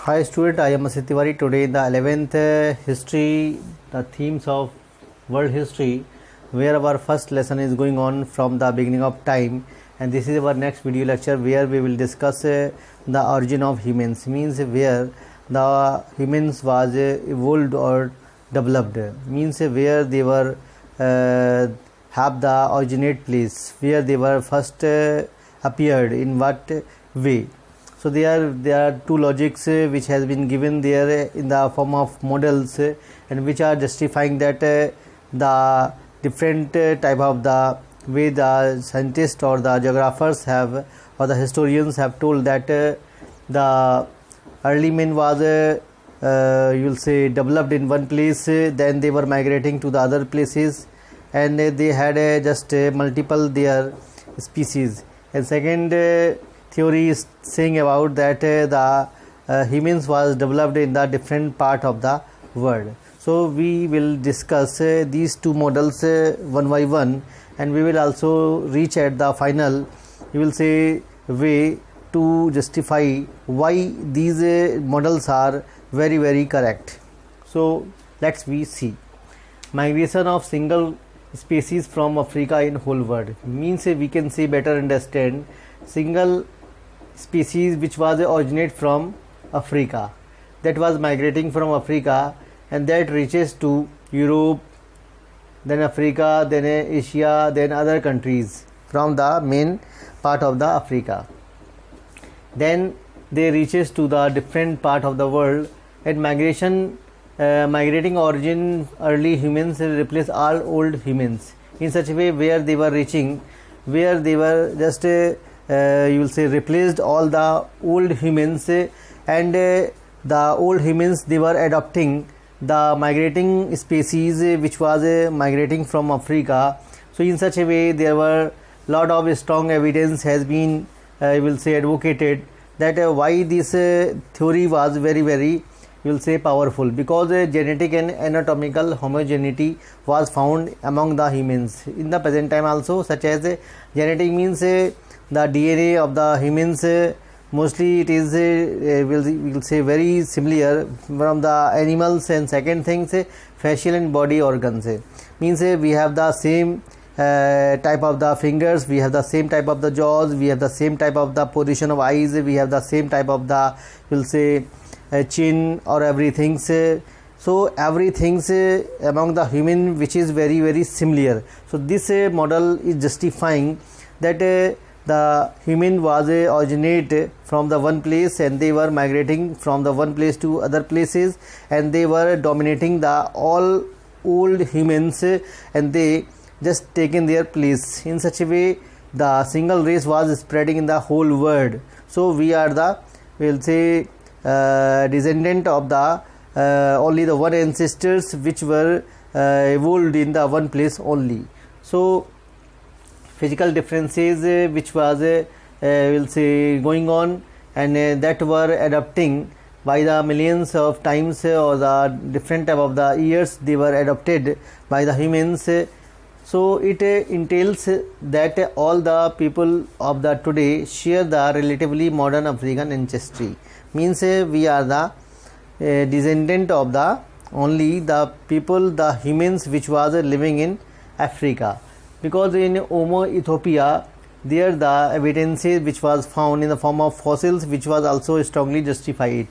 Hi student, I am Asit Tiwari. Today in the 11th history, the themes of world history, where our first lesson is going on from the beginning of time, and this is our next video lecture where we will discuss the origin of humans, means where the humans was evolved or developed, means where they were have the originate place, where they were first appeared, in what way. So there are two logics which has been given there in the form of models and which are justifying that the different type of the way the scientists or the geographers have or the historians have told that the early man was you will say developed in one place, then they were migrating to the other places, and they had just multiple their species. And second theory is saying about that the humans was developed in the different part of the world. So we will discuss these two models one by one, and we will also reach at the final, you will say, way to justify why these models are very correct. So let's we see. Migration of single species from Africa in whole world, means we can say better understand single species which was originate from Africa, that was migrating from Africa, and that reaches to Europe, then Africa, then Asia, then other countries from the main part of the Africa. Then they reaches to the different part of the world, and migrating origin early humans replace all old humans in such a way where they were reaching, where they were just you will say replaced all the old humans, and the old humans they were adopting the migrating species which was migrating from Africa. So in such a way there were lot of strong evidence has been you will say advocated that why this theory was very you will say powerful, because genetic and anatomical homogeneity was found among the humans in the present time also, such as genetic means the DNA of the humans mostly it is we'll say very similar from the animals. And second thing, facial and body organs means we have the same type of the fingers, we have the same type of the jaws, we have the same type of the position of eyes, we have the same type of the we'll say chin or everything. So everything among the human which is very similar. So this model is justifying that the human was originate from the one place, and they were migrating from the one place to other places, and they were dominating the all old humans, and they just taken their place. In such a way the single race was spreading in the whole world. So we are the we'll say descendant of the only the one ancestors which were evolved in the one place only. So physical differences which was will say going on, and that were adapting by the millions of times or the different type of the years they were adopted by the humans. So it entails that all the people of the today share the relatively modern African ancestry, means we are the descendant of the only the people, the humans which was living in Africa, because in Homo Ethiopia there the evidences which was found in the form of fossils which was also strongly justified.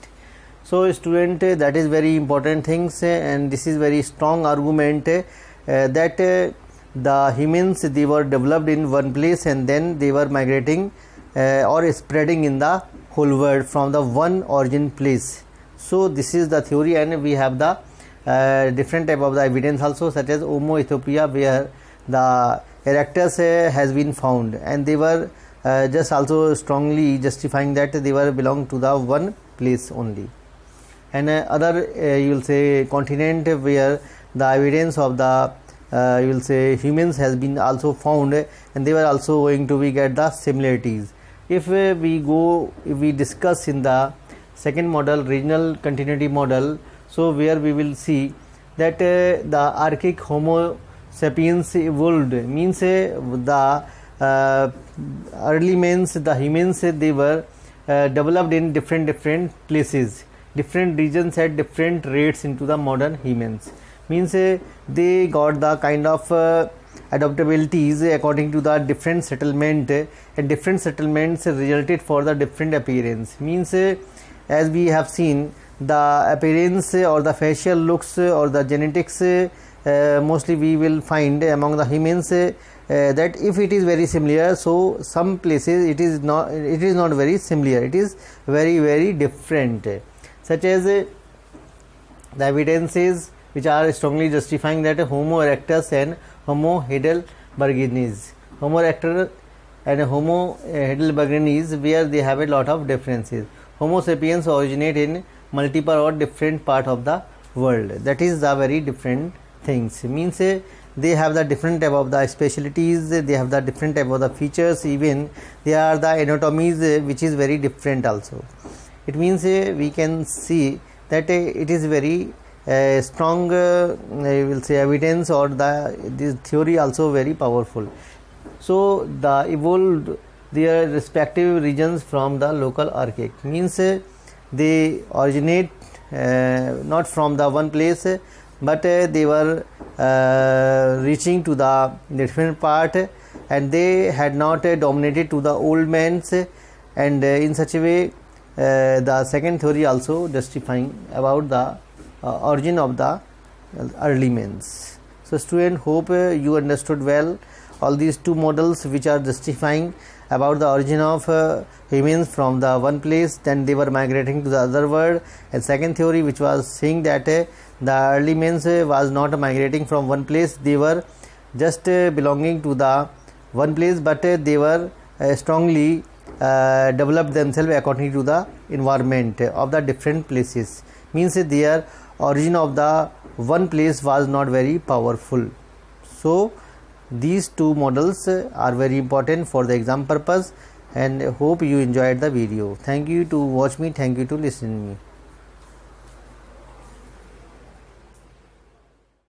So student, that is very important things, and this is very strong argument that the humans they were developed in one place, and then they were migrating or spreading in the whole world from the one origin place. So this is the theory, and we have the different type of the evidence also, such as Homo Ethiopia, where the erectus has been found, and they were just also strongly justifying that they were belong to the one place only. And other you will say continent where the evidence of the you will say humans has been also found, and they were also going to be get the similarities. If we discuss in the second model, regional continuity model, so where we will see that the archaic Homo sapiens evolved, means the early men, the humans, they were developed in different places, different regions at different rates into the modern humans. Means they got the kind of adaptabilities according to the different settlement, and different settlements resulted for the different appearance. Means as we have seen, the appearance or the facial looks or the genetics, mostly we will find among the humans that if it is very similar, so some places it is not very similar, it is very different, such as the evidences which are strongly justifying that Homo erectus and Homo heidelbergensis, Homo erectus and Homo heidelbergensis, where they have a lot of differences. Homo sapiens originate in multiple or different part of the world. That is the very different things. Means they have the different type of the specialties, they have the different type of the features, even they are the anatomies which is very different also. It means we can see that it is very strong, I will say, evidence, or this theory also very powerful. So the evolved their respective regions from the local archaic. Means they originate not from the one place, but they were reaching to the different part, and they had not dominated to the old man's, and in such a way the second theory also justifying about the origin of the early men's. So student, hope you understood well all these two models which are justifying about the origin of humans from the one place, then they were migrating to the other world, and second theory which was saying that the early men's was not migrating from one place, they were just belonging to the one place, but they were strongly developed themselves according to the environment of the different places. Means their origin of the one place was not very powerful. So these two models are very important for the exam purpose, and hope you enjoyed the video. Thank you to watch me, thank you to listen to me.